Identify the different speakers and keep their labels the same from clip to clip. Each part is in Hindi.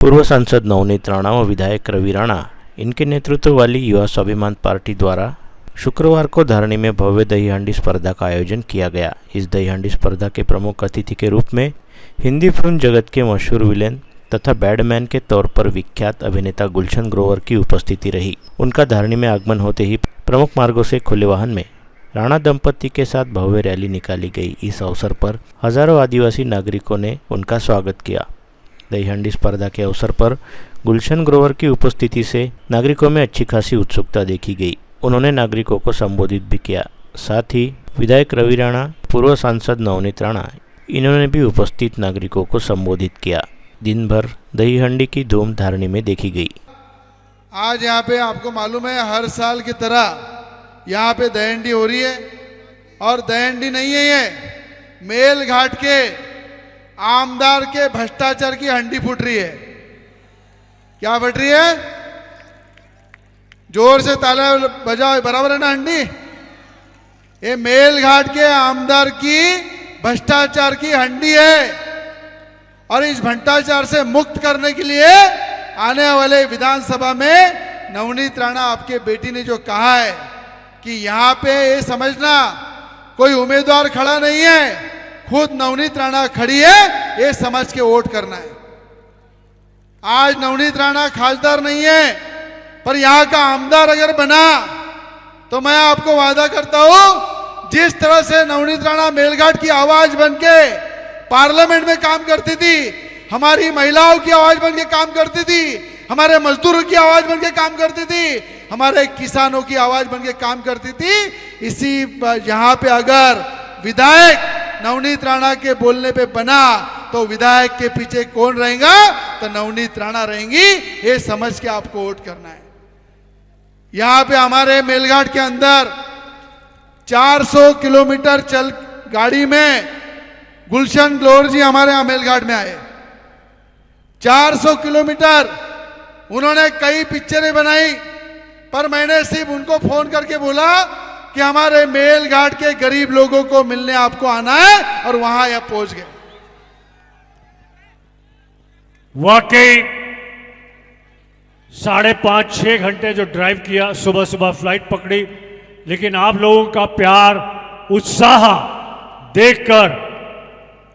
Speaker 1: पूर्व सांसद नवनीत राणा व विधायक रवि राणा इनके नेतृत्व वाली युवा स्वाभिमान पार्टी द्वारा शुक्रवार को धारणी में भव्य दही हांडी स्पर्धा का आयोजन किया गया। इस दही हांडी स्पर्धा के प्रमुख अतिथि के रूप में हिंदी फिल्म जगत के मशहूर विलेन तथा बैडमैन के तौर पर विख्यात अभिनेता गुलशन ग्रोवर की उपस्थिति रही। उनका धारणी में आगमन होते ही प्रमुख मार्गों से खुले वाहन में राणा दंपति के साथ भव्य रैली निकाली गई। इस अवसर पर हजारों आदिवासी नागरिकों ने उनका स्वागत किया। दही हांडी स्पर्धा के अवसर पर गुलशन ग्रोवर की उपस्थिति से नागरिकों में अच्छी खासी उत्सुकता देखी गई। उन्होंने नागरिकों को संबोधित भी किया। साथ ही विधायक रवि राणा, पूर्व सांसद नवनीत राणा, इन्होंने भी उपस्थित नागरिकों को संबोधित किया। दिन भर दही हांडी की धूम धारणी में देखी गई।
Speaker 2: आज यहाँ पे आपको मालूम है हर साल की तरह यहाँ पे दही हांडी हो रही है और दही हांडी नहीं है, ये मेल घाट के आमदार के भ्रष्टाचार की हंडी फूट रही है। क्या फट रही है? जोर से ताला बजाओ, बराबर है ना हंडी? ये मेल घाट के आमदार की भ्रष्टाचार की हंडी है और इस भ्रष्टाचार से मुक्त करने के लिए आने वाले विधानसभा में नवनीत राणा आपके बेटी ने जो कहा है कि यहाँ पे ये समझना कोई उम्मीदवार खड़ा नहीं है, खुद नवनीत राणा खड़ी है, ये समझ के वोट करना है। आज नवनीत राणा खासदार नहीं है, पर यहाँ का आमदार अगर बना तो मैं आपको वादा करता हूं, जिस तरह से नवनीत राणा मेलघाट की आवाज बनके पार्लियामेंट में काम करती थी, हमारी महिलाओं की आवाज बनके काम करती थी, हमारे मजदूरों की आवाज बनके काम करती थी, हमारे किसानों की आवाज बनके काम करती थी, इसी यहाँ पे अगर विधायक नवनीत राणा के बोलने पे बना तो विधायक के पीछे कौन रहेगा? तो नवनीत राणा रहेंगी। ये समझ के आपको वोट करना है। यहां पे हमारे मेलघाट के अंदर 400 किलोमीटर चल गाड़ी में गुलशन ग्रोवर जी हमारे यहां मेलघाट में आए। 400 किलोमीटर उन्होंने कई पिक्चरें बनाई, पर मैंने सिर्फ उनको फोन करके बोला कि हमारे मेलघाट के गरीब लोगों को मिलने आपको आना है, और वहां यह पहुंच गए।
Speaker 3: वाकई 5.5-6 घंटे जो ड्राइव किया, सुबह सुबह फ्लाइट पकड़ी, लेकिन आप लोगों का प्यार, उत्साह देखकर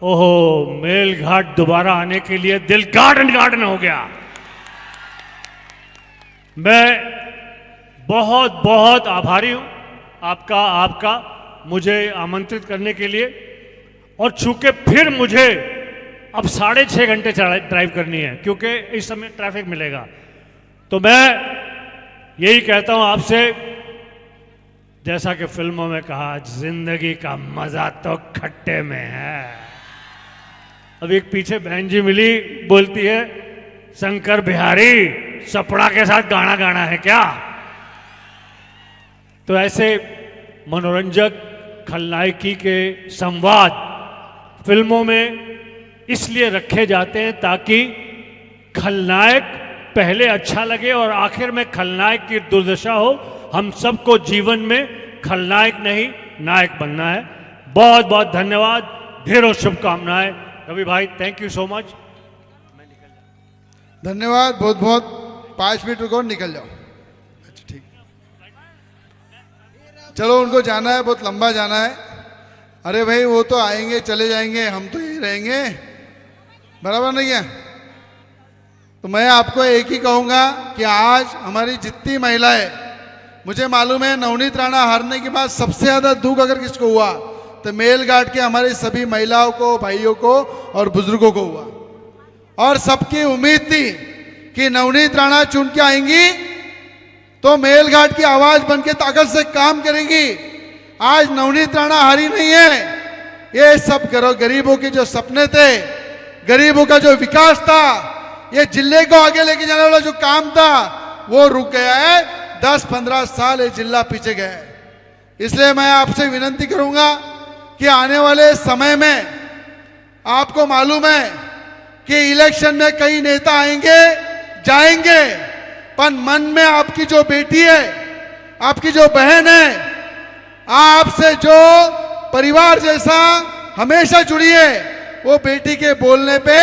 Speaker 3: ओहो, मेलघाट दोबारा आने के लिए दिल गार्डन गार्डन हो गया। मैं बहुत बहुत आभारी हूं आपका मुझे आमंत्रित करने के लिए। और चूंकि फिर मुझे अब 6.5 घंटे ड्राइव करनी है, क्योंकि इस समय ट्रैफिक मिलेगा, तो मैं यही कहता हूं आपसे, जैसा कि फिल्मों में कहा, जिंदगी का मजा तो खट्टे में है। अब एक पीछे बहन जी मिली, बोलती है, शंकर बिहारी सपड़ा के साथ गाना गाना है क्या? तो ऐसे मनोरंजक खलनायकी के संवाद फिल्मों में इसलिए रखे जाते हैं ताकि खलनायक पहले अच्छा लगे और आखिर में खलनायक की दुर्दशा हो। हम सबको जीवन में खलनायक नहीं, नायक बनना है। बहुत बहुत धन्यवाद, ढेरों शुभकामनाएं। रवि भाई, थैंक यू सो मच।
Speaker 2: धन्यवाद बहुत बहुत। 5 मिनट रुको, निकल जाओ। अच्छा ठीक, चलो उनको जाना है, बहुत लंबा जाना है। अरे भाई वो तो आएंगे चले जाएंगे, हम तो यही रहेंगे, बराबर नहीं है? तो मैं आपको एक ही कहूंगा कि आज हमारी जितनी महिलाएं, मुझे मालूम है नवनीत राणा हारने के बाद सबसे ज्यादा दुख अगर किसको हुआ तो मेलघाट के हमारी सभी महिलाओं को, भाइयों को और बुजुर्गों को हुआ। और सबकी उम्मीद थी कि नवनीत राणा चुन के आएंगी तो मेलघाट की आवाज बनके ताकत से काम करेंगी। आज नवनीत राणा हारी नहीं है। ये सब गरीबों के जो सपने थे, गरीबों का जो विकास था, ये जिले को आगे लेके जाने वाला जो काम था, वो रुक गया है। 10-15 साल ये जिला पीछे गया है। इसलिए मैं आपसे विनती करूंगा कि आने वाले समय में, आपको मालूम है कि इलेक्शन में कई नेता आएंगे जाएंगे, पर मन में आपकी जो बेटी है, आपकी जो बहन है, आपसे जो परिवार जैसा हमेशा जुड़ी है, वो बेटी के बोलने पे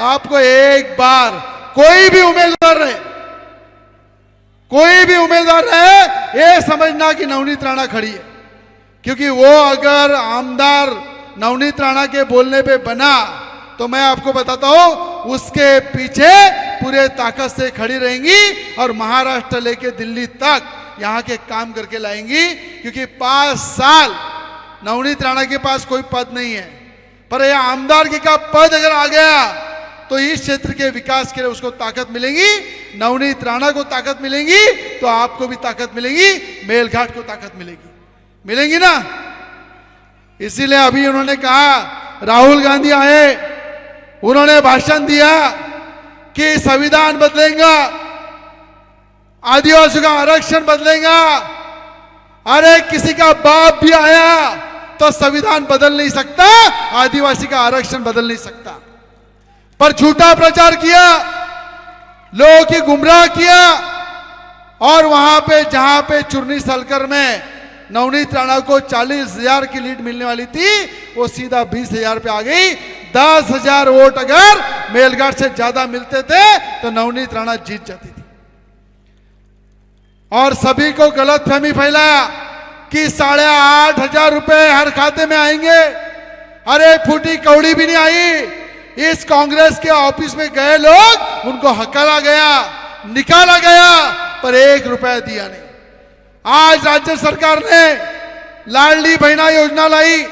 Speaker 2: आपको एक बार कोई भी उम्मीदवार रहे, कोई भी उम्मीदवार रहे, ये समझना कि नवनीत राणा खड़ी है। क्योंकि वो अगर आमदार नवनीत राणा के बोलने पे बना तो मैं आपको बताता हूं उसके पीछे पूरे ताकत से खड़ी रहेंगी और महाराष्ट्र लेके दिल्ली तक यहां के काम करके लाएंगी। क्योंकि 5 साल नवनीत राणा के पास कोई पद नहीं है, पर यह आमदार का पद अगर आ गया तो इस क्षेत्र के विकास के लिए उसको ताकत मिलेगी। नवनीत राणा को ताकत मिलेगी तो आपको भी ताकत मिलेगी, मेलघाट को ताकत मिलेगी ना। इसीलिए अभी उन्होंने कहा, राहुल गांधी आए, उन्होंने भाषण दिया कि संविधान बदलेगा, आदिवासियों का आरक्षण बदलेगा। अरे किसी का बाप भी आया तो संविधान बदल नहीं सकता, आदिवासी का आरक्षण बदल नहीं सकता। पर झूठा प्रचार किया, लोगों की गुमराह किया और वहां पे जहां पे चुरनी सलकर में नवनीत राणा को 40,000 की लीड मिलने वाली थी वो सीधा 20,000 पे आ गई। 10,000 वोट अगर मेलघाट से ज्यादा मिलते थे तो नवनीत राणा जीत जाती थी। और सभी को गलतफहमी फैलाया कि 8,500 रुपए हर खाते में आएंगे। अरे फूटी कौड़ी भी नहीं आई। इस कांग्रेस के ऑफिस में गए लोग, उनको हकाला गया, निकाला गया, पर 1 रुपया दिया नहीं। आज राज्य सरकार ने लाडली बहना योजना लाई,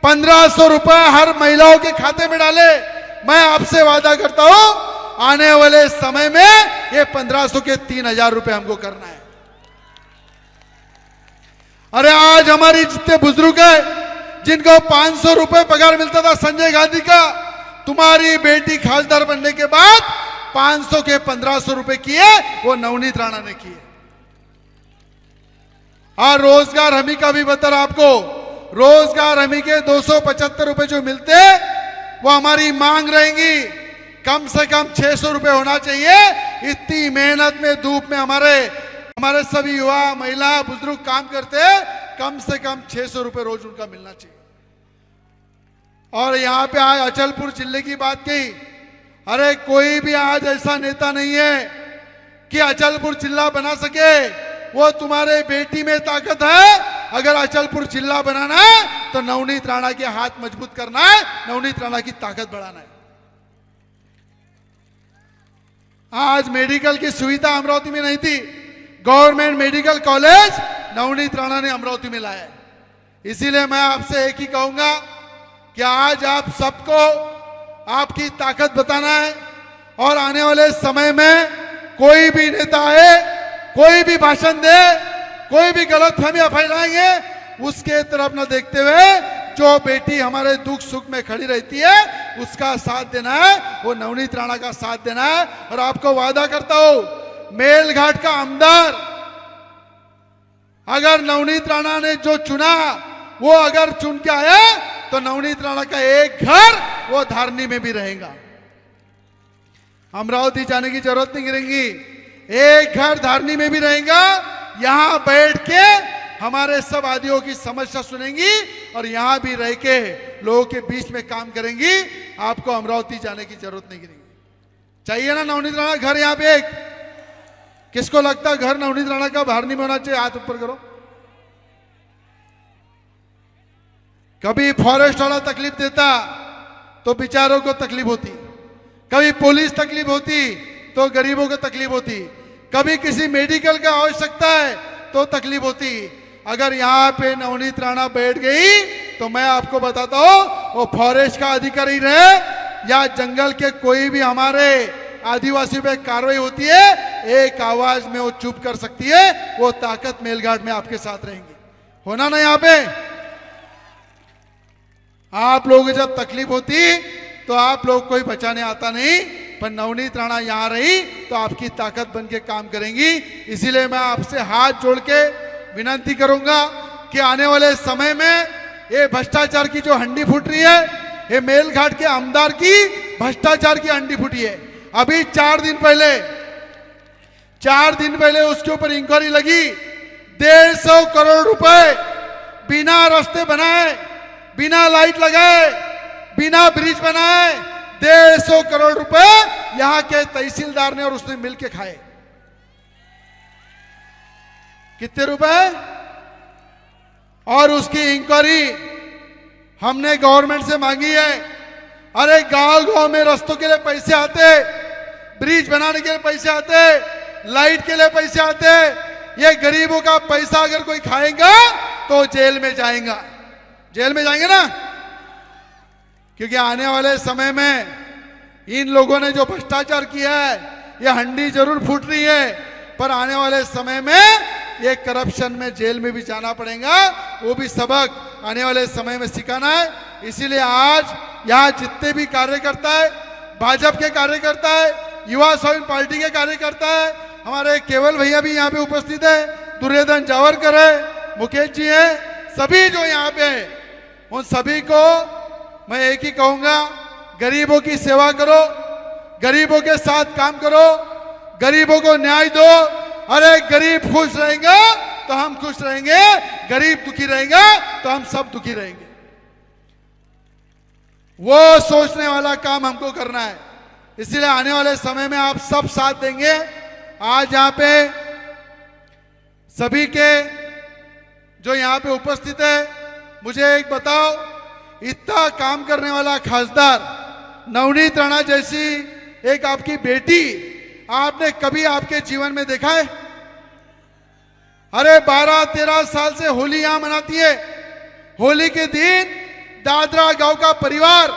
Speaker 2: 1,500 रुपए हर महिलाओं के खाते में डाले। मैं आपसे वादा करता हूं आने वाले समय में ये 1,500 के 3,000 रुपए हमको करना है। अरे आज हमारी जितने बुजुर्ग हैं जिनको 500 रुपए पगार मिलता था संजय गांधी का, तुम्हारी बेटी खासदार बनने के बाद 500 के 1,500 रुपए किए, वो नवनीत राणा ने किए। और रोजगार हमी का भी बता रहा आपको, रोजगार हमी के 275 रुपए जो मिलते वो हमारी मांग रहेंगी। कम से कम 600 रुपए होना चाहिए। इतनी मेहनत में धूप में हमारे सभी युवा महिला बुजुर्ग काम करते हैं, कम से कम 600 रुपए रोज उनका मिलना चाहिए। और यहाँ पे आज अचलपुर जिले की बात कही, अरे कोई भी आज ऐसा नेता नहीं है कि अचलपुर जिला बना सके। वो तुम्हारे बेटी में ताकत है। अगर अचलपुर जिला बनाना है तो नवनीत राणा के हाथ मजबूत करना है, नवनीत राणा की ताकत बढ़ाना है। आज मेडिकल की सुविधा अमरावती में नहीं थी, government medical college Navneet Rana ने अमरावती में लाया है। इसीलिए मैं आपसे एक ही कहूंगा कि आज आप सबको आपकी ताकत बताना है और आने वाले समय में कोई भी नेता आए, कोई भी भाषण दे, कोई भी गलतफहमियां फैलाएंगे, उसके तरफ न देखते हुए जो बेटी हमारे दुख सुख में खड़ी रहती है उसका साथ देना है, वो नवनीत राणा का साथ देना है। और आपको वादा करता हूं मेलघाट का आमदार अगर नवनीत राणा ने जो चुना वो अगर चुन के आया तो नवनीत राणा का एक घर वो धारनी में भी रहेगा। अमरावती जाने की जरूरत नहीं गिरेगी, एक घर धारनी में भी रहेगा। यहां बैठ के हमारे सब आदियों की समस्या सुनेंगी और यहां भी रह के लोगों के बीच में काम करेंगी। आपको अमरावती जाने की जरूरत नहीं गिरेगी। चाहिए ना नवनीत राणा घर यहां पे एक? किसको लगता है घर नवनीत राणा का धारनी में होना चाहिए? हाथ ऊपर करो। कभी फॉरेस्ट वाला तकलीफ देता तो बेचारों को तकलीफ होती, कभी पुलिस तकलीफ होती तो गरीबों को तकलीफ होती, कभी किसी मेडिकल का आवश्यकता है तो तकलीफ होती। अगर यहाँ पे नवनीत राणा बैठ गई तो मैं आपको बताता हूं वो फॉरेस्ट का अधिकारी रहे या जंगल के कोई भी हमारे आदिवासी पे कार्रवाई होती है, एक आवाज में वो चुप कर सकती है। वो ताकत मेलघाट में आपके साथ रहेंगी। होना ना यहाँ पे? आप लोगों को जब तकलीफ होती तो आप लोग कोई बचाने आता नहीं, पर नवनीत राणा यहां रही तो आपकी ताकत बन के काम करेंगी। इसीलिए मैं आपसे हाथ जोड़ के विनती करूंगा कि आने वाले समय में ये भ्रष्टाचार की जो हंडी फूट रही है, ये मेलघाट के आमदार की भ्रष्टाचार की हंडी फूटी है। अभी 4 दिन पहले उसके ऊपर इंक्वायरी लगी। 150 करोड़ रुपए बिना रास्ते बनाए, बिना लाइट लगाए, बिना ब्रिज बनाए 150 करोड़ रुपए यहां के तहसीलदार ने और उसने मिलके खाए। कितने रुपए? और उसकी इंक्वायरी हमने गवर्नमेंट से मांगी है। अरे गांव गांव में रास्तों के लिए पैसे आते, ब्रिज बनाने के लिए पैसे आते, लाइट के लिए पैसे आते। ये गरीबों का पैसा अगर कोई खाएगा तो जेल में जाएगा। जेल में जाएंगे ना, क्योंकि आने वाले समय में इन लोगों ने जो भ्रष्टाचार किया है, ये हंडी जरूर फूट रही है, पर आने वाले समय में ये करप्शन में जेल में भी जाना पड़ेगा। वो भी सबक आने वाले समय में सिखाना है। इसीलिए आज यहाँ जितने भी कार्यकर्ता है, भाजपा के कार्यकर्ता है, युवा स्वाभिमान पार्टी के कार्यकर्ता है, हमारे केवल भैया भी यहाँ पे उपस्थित है, दुर्योधन जावरकर है, मुकेश जी है, सभी जो यहाँ पे है, उन सभी को मैं एक ही कहूंगा, गरीबों की सेवा करो, गरीबों के साथ काम करो, गरीबों को न्याय दो। अरे गरीब खुश रहेगा तो हम खुश रहेंगे, गरीब दुखी रहेगा तो हम सब दुखी रहेंगे। वो सोचने वाला काम हमको करना है। इसलिए आने वाले समय में आप सब साथ देंगे। आज यहाँ पे सभी के जो यहाँ पे उपस्थित है, मुझे एक बताओ, इतना काम करने वाला खासदार नवनीत राणा जैसी एक आपकी बेटी आपने कभी आपके जीवन में देखा है? अरे 12-13 साल से होली यहां मनाती है। होली के दिन दादरा गांव का परिवार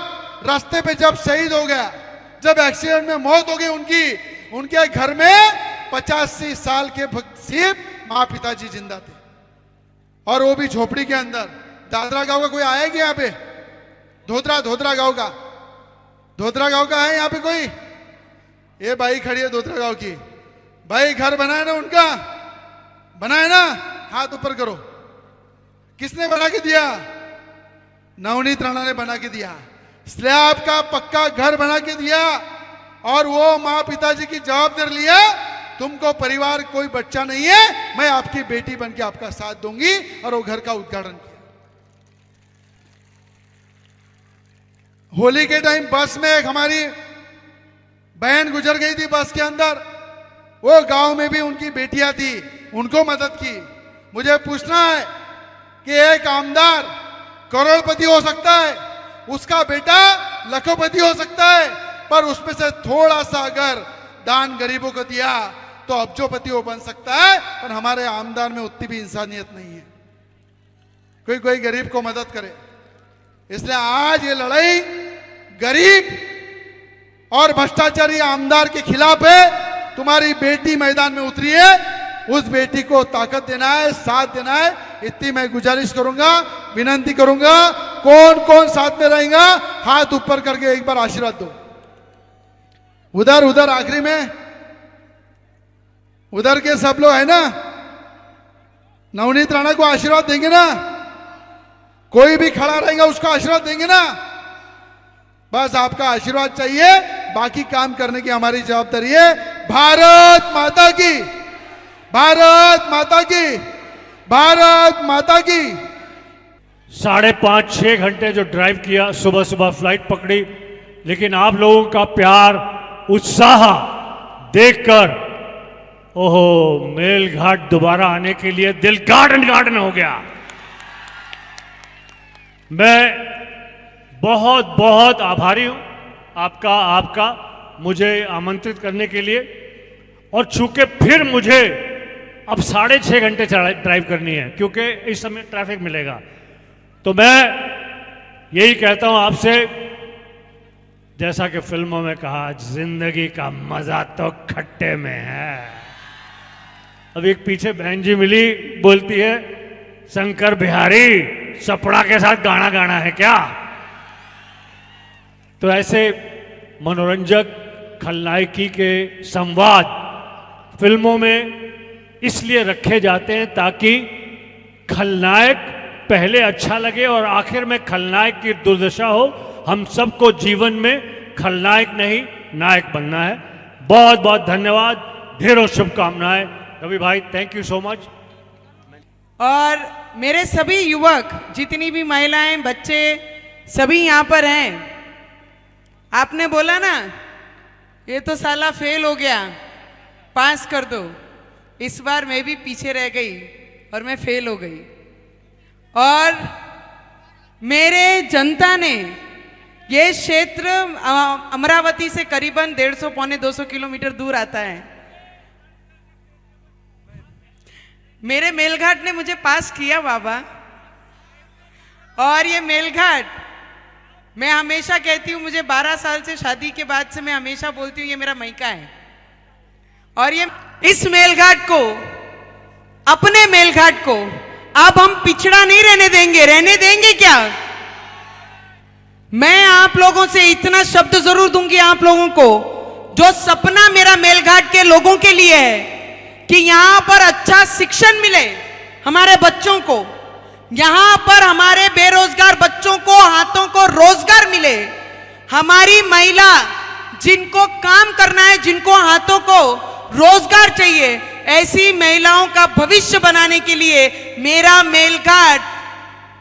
Speaker 2: रास्ते पे जब शहीद हो गया, जब एक्सीडेंट में मौत हो गई उनके घर में 85 साल के सिर्फ माँ पिताजी जिंदा थे, और वो भी झोपड़ी के अंदर। दादरा गांव का कोई आया क्या यहाँ पे? धोदरा गांव का, धोदरा गांव का है यहाँ पे कोई? ये बाई खड़ी है धोदरा गांव की। भाई घर बनाया ना उनका, बनाया ना? हाथ ऊपर करो। किसने बना के दिया? नवनीत राणा ने बना के दिया। स्लैब का पक्का घर बना के दिया, और वो माँ पिताजी की जवाबदारी लिया। तुमको परिवार कोई बच्चा नहीं है, मैं आपकी बेटी बन के आपका साथ दूंगी, और वो घर का उद्घाटन किया। होली के टाइम बस में एक हमारी बहन गुजर गई थी बस के अंदर। वो गांव में भी उनकी बेटियां थी, उनको मदद की। मुझे पूछना है कि एक आमदार करोड़पति हो सकता है, उसका बेटा लखोपति हो सकता है, पर उसमें से थोड़ा सा अगर दान गरीबों को दिया तो अब्जोपति वो बन सकता है। पर हमारे आमदार में उतनी भी इंसानियत नहीं है, कोई गरीब को मदद करे। इसलिए आज ये लड़ाई गरीब और भ्रष्टाचारी आमदार के खिलाफ है। तुम्हारी बेटी मैदान में उतरी है, उस बेटी को ताकत देना है, साथ देना है। इतनी मैं गुजारिश करूंगा, विनंती करूंगा। कौन कौन साथ में रहेगा, हाथ ऊपर करके एक बार आशीर्वाद दो। उधर आखिरी में, उधर के सब लोग है ना, नवनीत राणा को आशीर्वाद देंगे ना? कोई भी खड़ा रहेगा उसको आशीर्वाद देंगे ना? बस आपका आशीर्वाद चाहिए, बाकी काम करने की हमारी जवाबदारी है। भारत माता की, भारत माता की, भारत माता की।
Speaker 3: 5.5-6 घंटे जो ड्राइव किया, सुबह सुबह फ्लाइट पकड़ी, लेकिन आप लोगों का प्यार, उत्साह देखकर ओहो, मेलघाट दोबारा आने के लिए दिल गार्डन हो गया। मैं बहुत बहुत आभारी हूं आपका मुझे आमंत्रित करने के लिए। और चूंकि फिर मुझे अब 6.5 घंटे ड्राइव करनी है, क्योंकि इस समय ट्रैफिक मिलेगा, तो मैं यही कहता हूं आपसे, जैसा कि फिल्मों में कहा, जिंदगी का मजा तो खट्टे में है। अब एक पीछे बहन जी मिली, बोलती है, शंकर बिहारी सपड़ा के साथ गाना है क्या? तो ऐसे मनोरंजक खलनायकी के संवाद फिल्मों में इसलिए रखे जाते हैं ताकि खलनायक पहले अच्छा लगे और आखिर में खलनायक की दुर्दशा हो। हम सबको जीवन में खलनायक नहीं, नायक बनना है। बहुत बहुत धन्यवाद, ढेरों शुभकामनाएं। रवि भाई, थैंक यू सो मच।
Speaker 4: और मेरे सभी युवक, जितनी भी महिलाएं, बच्चे, सभी यहाँ पर हैं। आपने बोला ना ये तो साला फेल हो गया, पास कर दो। इस बार मैं भी पीछे रह गई और मैं फेल हो गई। और मेरे जनता ने ये क्षेत्र अमरावती से करीबन 150 पौने 200 किलोमीटर दूर आता है। मेरे मेलघाट ने मुझे पास किया बाबा। और ये मेलघाट, मैं हमेशा कहती हूँ, मुझे 12 साल से शादी के बाद से मैं हमेशा बोलती हूँ ये मेरा मायका है। और ये इस मेलघाट को, अपने मेलघाट को अब हम पिछड़ा नहीं रहने देंगे। रहने देंगे क्या? मैं आप लोगों से इतना शब्द जरूर दूंगी आप लोगों को, जो सपना मेरा मेलघाट के लोगों के लिए है कि यहां पर अच्छा शिक्षण मिले हमारे बच्चों को, यहां पर हमारे बेरोजगार बच्चों को हाथों को रोजगार मिले, हमारी महिला जिनको काम करना है, जिनको हाथों को रोजगार चाहिए, ऐसी महिलाओं का भविष्य बनाने के लिए मेरा मेलघाट,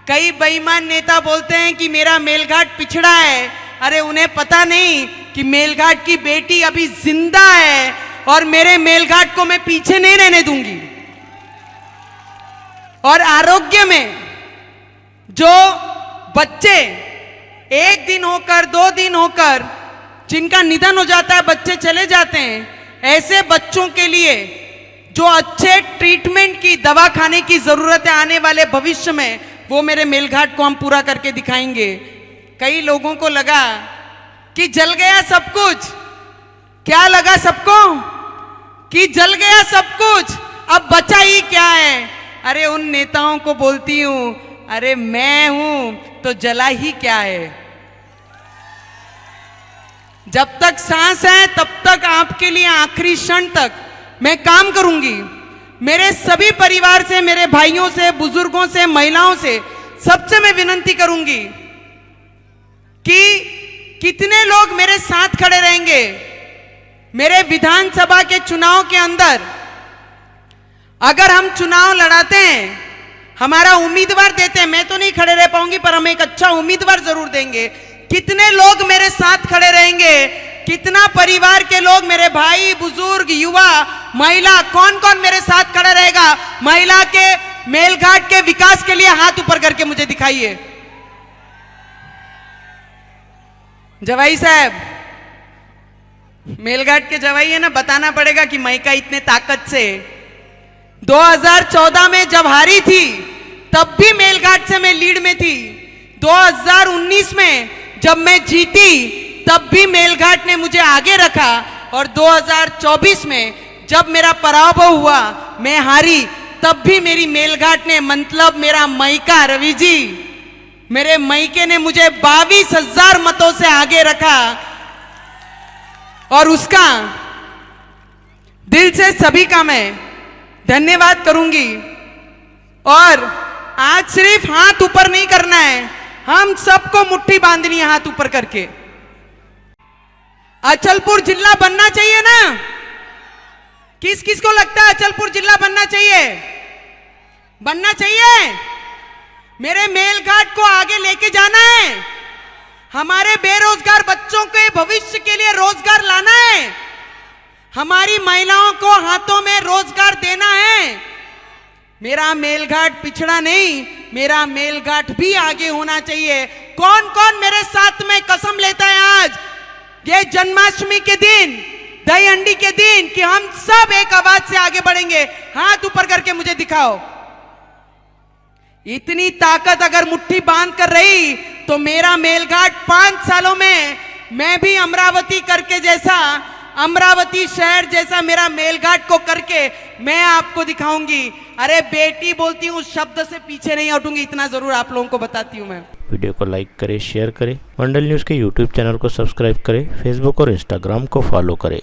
Speaker 4: कई बेईमान नेता बोलते हैं कि मेरा मेलघाट पिछड़ा है। अरे उन्हें पता नहीं कि मेलघाट की बेटी अभी जिंदा है और मेरे मेलघाट को मैं पीछे नहीं रहने दूंगी। और आरोग्य में जो बच्चे 1 दिन होकर 2 दिन होकर जिनका निधन हो जाता है, बच्चे चले जाते हैं, ऐसे बच्चों के लिए जो अच्छे ट्रीटमेंट की, दवा खाने की जरूरत है आने वाले भविष्य में, वो मेरे मेलघाट को हम पूरा करके दिखाएंगे। कई लोगों को लगा कि जल गया सब कुछ। क्या लगा सबको? कि जल गया सब कुछ, अब बचा ही क्या है? अरे उन नेताओं को बोलती हूं, अरे मैं हूं तो जला ही क्या है? जब तक सांस है तब तक आपके लिए आखिरी क्षण तक मैं काम करूंगी। मेरे सभी परिवार से, मेरे भाइयों से, बुजुर्गों से, महिलाओं से, सबसे मैं विनती करूंगी कि कितने लोग मेरे साथ खड़े रहेंगे मेरे विधानसभा के चुनाव के अंदर। अगर हम चुनाव लड़ाते हैं, हमारा उम्मीदवार देते हैं, मैं तो नहीं खड़े रह पाऊंगी पर हम एक अच्छा उम्मीदवार जरूर देंगे। कितने लोग मेरे साथ खड़े रहेंगे? कितना परिवार के लोग, मेरे भाई, बुजुर्ग, युवा, महिला, कौन कौन मेरे साथ खड़ा रहेगा? महिला के मेलघाट के विकास के लिए हाथ ऊपर करके मुझे दिखाइए। जवाई साहब, मेलघाट के जवाई है ना, बताना पड़ेगा कि मायका इतने ताकत से 2014 में जब हारी थी तब भी मेलघाट से मैं लीड में थी। 2019 में जब मैं जीती तब भी मेलघाट ने मुझे आगे रखा, और 2024 में जब मेरा पराभव हुआ, मैं हारी, तब भी मेरी मेलघाट ने, मतलब मेरा मायका रवि जी, मेरे मायके ने मुझे 22,000 मतों से आगे रखा। और उसका दिल से सभी का मैं धन्यवाद करूंगी। और आज सिर्फ हाथ ऊपर नहीं करना है, हम सबको मुट्ठी बांधनी है हाथ ऊपर करके। अचलपुर जिला बनना चाहिए ना? किस किस को लगता है अचलपुर जिला बनना चाहिए? बनना चाहिए। मेरे मेलघाट को आगे लेके जाना है, हमारे बेरोजगार बच्चों के भविष्य के लिए रोजगार लाना है, हमारी महिलाओं को हाथों में रोजगार देना है। मेरा मेलघाट पिछड़ा नहीं, मेरा मेलघाट भी आगे होना चाहिए। कौन कौन मेरे साथ में कसम लेता है आज ये जन्माष्टमी के दिन, दही हंडी के दिन, कि हम सब एक आवाज से आगे बढ़ेंगे? हाथ ऊपर करके मुझे दिखाओ। इतनी ताकत अगर मुट्ठी बांध कर रही तो मेरा मेलघाट 5 सालों में मैं भी अमरावती करके जैसा, अमरावती शहर जैसा मेरा मेलघाट को करके मैं आपको दिखाऊंगी। अरे बेटी बोलती हूँ, शब्द से पीछे नहीं हटूंगी, इतना जरूर आप लोगों को बताती हूँ मैं।
Speaker 1: वीडियो को लाइक करें, शेयर करें, मंडल न्यूज़ के यूट्यूब चैनल को सब्सक्राइब करें, फेसबुक और इंस्टाग्राम को फॉलो करें।